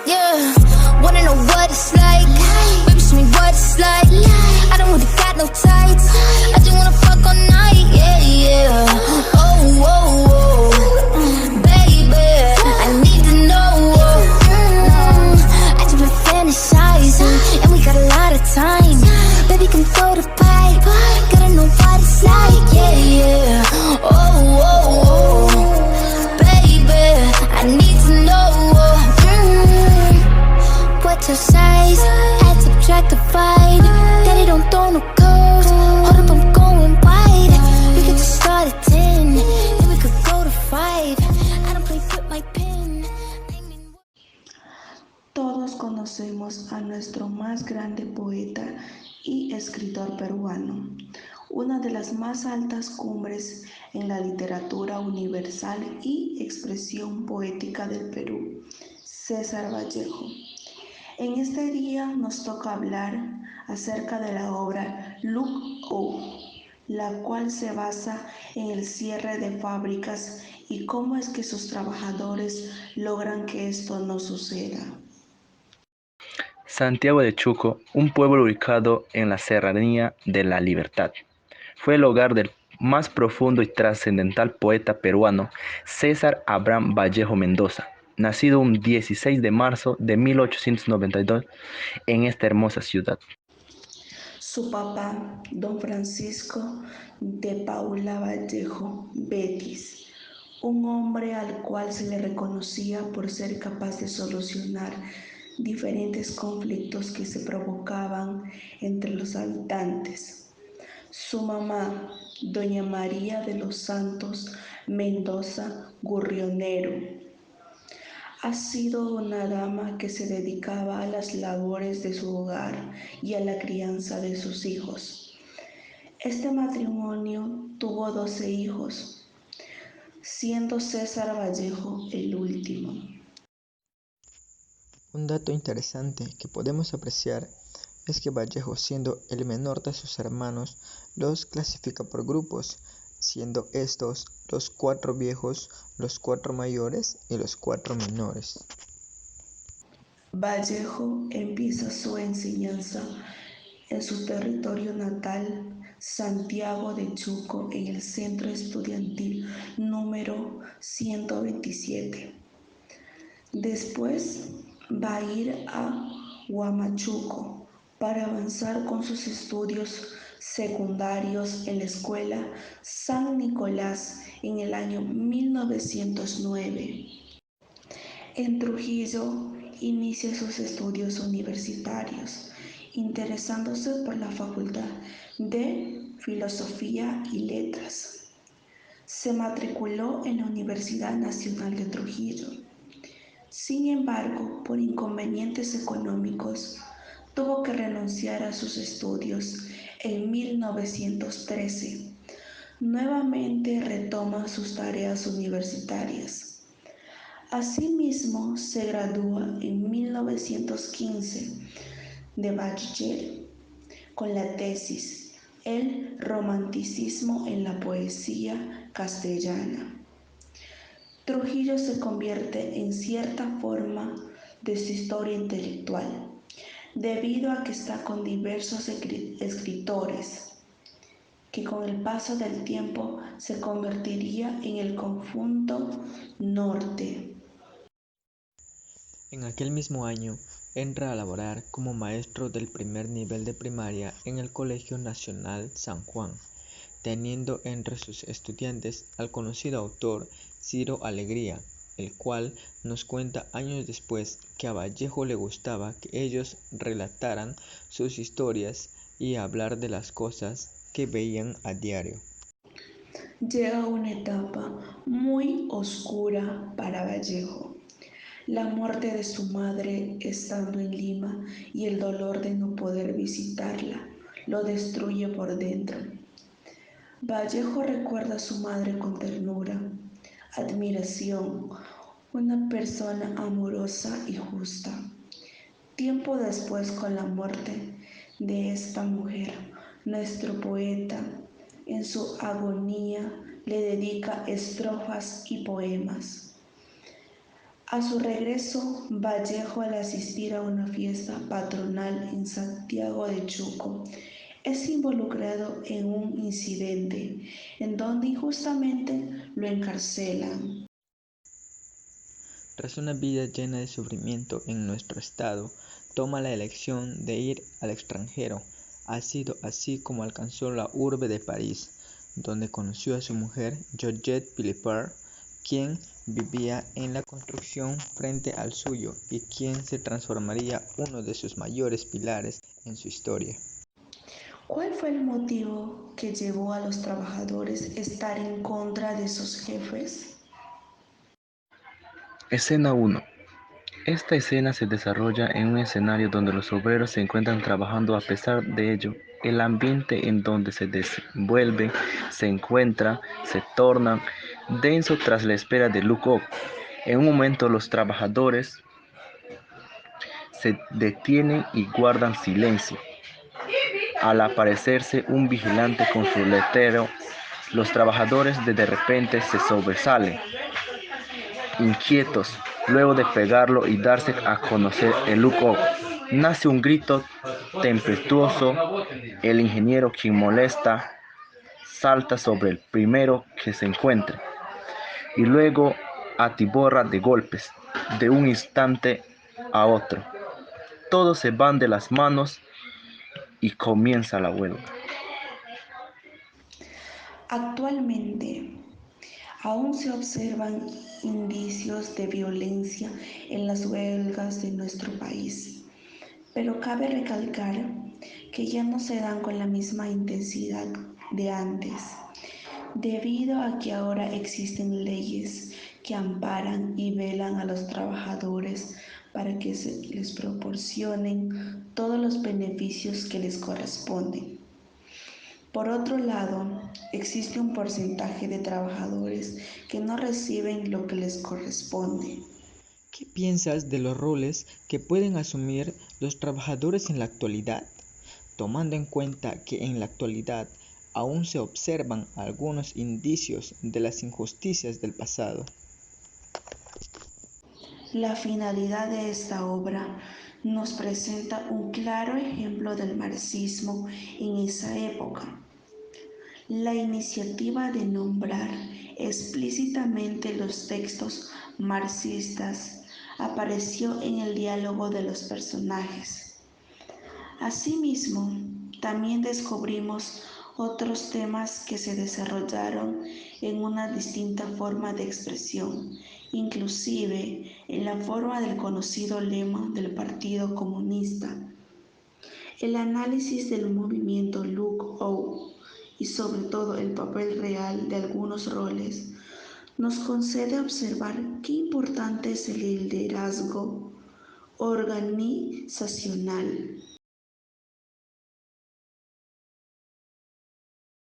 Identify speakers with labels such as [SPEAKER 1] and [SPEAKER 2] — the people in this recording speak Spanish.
[SPEAKER 1] Yeah, wanna know what it's like? Baby, show me what it's like. I don't really got no tights. I just wanna fuck all night. Yeah, yeah. Oh, oh, oh. Baby, I need to know. I just been fantasizing, and we got a lot of time. Baby, come throw the pipe. Gotta know what it's like. Yeah, yeah. Oh, oh, oh. Baby, I need to know. What's your size? Add, subtract, divide. Daddy don't throw no curves. Hold up, I'm going wide. We could just start at 10, then we could go to 5. I don't play with my pen.
[SPEAKER 2] Todos conocemos a nuestro más grande poeta y escritor peruano, una de las más altas cumbres en la literatura universal y expresión poética del Perú, César Vallejo. En este día nos toca hablar acerca de la obra Look Up, la cual se basa en el cierre de fábricas y cómo es que sus trabajadores logran que esto no suceda.
[SPEAKER 3] Santiago de Chuco, un pueblo ubicado en la Serranía de la Libertad, fue el hogar del más profundo y trascendental poeta peruano César Abraham Vallejo Mendoza, nacido un 16 de marzo de 1892 en esta hermosa ciudad.
[SPEAKER 2] Su papá, don Francisco de Paula Vallejo Betis, un hombre al cual se le reconocía por ser capaz de solucionar diferentes conflictos que se provocaban entre los habitantes. Su mamá, doña María de los Santos Mendoza Gurrionero, ha sido una dama que se dedicaba a las labores de su hogar y a la crianza de sus hijos. Este matrimonio tuvo 12 hijos, siendo César Vallejo el último.
[SPEAKER 4] Un dato interesante que podemos apreciar es que Vallejo, siendo el menor de sus hermanos, los clasifica por grupos, siendo estos los 4 viejos, los 4 mayores y los 4 menores.
[SPEAKER 2] Vallejo empieza su enseñanza en su territorio natal, Santiago de Chuco, en el centro estudiantil número 127. Después va a ir a Huamachuco para avanzar con sus estudios secundarios en la escuela San Nicolás en el año 1909. En Trujillo inicia sus estudios universitarios, interesándose por la Facultad de Filosofía y Letras. Se matriculó en la Universidad Nacional de Trujillo. Sin embargo, por inconvenientes económicos, tuvo que renunciar a sus estudios en 1913. Nuevamente retoma sus tareas universitarias. Asimismo, se gradúa en 1915 de bachiller con la tesis El romanticismo en la poesía castellana. Trujillo se convierte en cierta forma de su historia intelectual, debido a que está con diversos escritores, que con el paso del tiempo se convertiría en el conjunto Norte.
[SPEAKER 4] En aquel mismo año, entra a laborar como maestro del primer nivel de primaria en el Colegio Nacional San Juan, teniendo entre sus estudiantes al conocido autor Ciro Alegría, el cual nos cuenta años después que a Vallejo le gustaba que ellos relataran sus historias y hablar de las cosas que veían a diario.
[SPEAKER 2] Llega una etapa muy oscura para Vallejo. La muerte de su madre estando en Lima y el dolor de no poder visitarla lo destruye por dentro. Vallejo recuerda a su madre con ternura, admiración, una persona amorosa y justa. Tiempo después, con la muerte de esta mujer, nuestro poeta, en su agonía, le dedica estrofas y poemas. A su regreso, Vallejo, al asistir a una fiesta patronal en Santiago de Chuco, es involucrado en un incidente en donde injustamente lo encarcelan.
[SPEAKER 4] Tras una vida llena de sufrimiento en nuestro estado, toma la elección de ir al extranjero. Ha sido así como alcanzó la urbe de París, donde conoció a su mujer Georgette Philippard, quien vivía en la construcción frente al suyo y quien se transformaría uno de sus mayores pilares en su historia.
[SPEAKER 2] ¿Cuál fue el motivo que llevó a los trabajadores a estar en contra de sus jefes?
[SPEAKER 3] Escena 1. Esta escena se desarrolla en un escenario donde los obreros se encuentran trabajando. A pesar de ello, el ambiente en donde se desenvuelve se torna denso tras la espera de look-up. En un momento los trabajadores se detienen y guardan silencio. Al aparecerse un vigilante con su letrero, los trabajadores de repente se sobresalen, inquietos. Luego de pegarlo y darse a conocer el look-up, nace un grito tempestuoso. El ingeniero, quien molesta, salta sobre el primero que se encuentre y luego atiborra de golpes. De un instante a otro, todos se van de las manos y comienza la huelga.
[SPEAKER 2] Actualmente, aún se observan indicios de violencia en las huelgas de nuestro país, pero cabe recalcar que ya no se dan con la misma intensidad de antes, debido a que ahora existen leyes que amparan y velan a los trabajadores para que se les proporcionen todos los beneficios que les corresponden. Por otro lado, existe un porcentaje de trabajadores que no reciben lo que les corresponde.
[SPEAKER 4] ¿Qué piensas de los roles que pueden asumir los trabajadores en la actualidad, tomando en cuenta que en la actualidad aún se observan algunos indicios de las injusticias del pasado?
[SPEAKER 2] La finalidad de esta obra nos presenta un claro ejemplo del marxismo en esa época. La iniciativa de nombrar explícitamente los textos marxistas apareció en el diálogo de los personajes. Asimismo, también descubrimos otros temas que se desarrollaron en una distinta forma de expresión, inclusive en la forma del conocido lema del Partido Comunista. El análisis del movimiento Look-Out y sobre todo el papel real de algunos roles nos concede observar qué importante es el liderazgo organizacional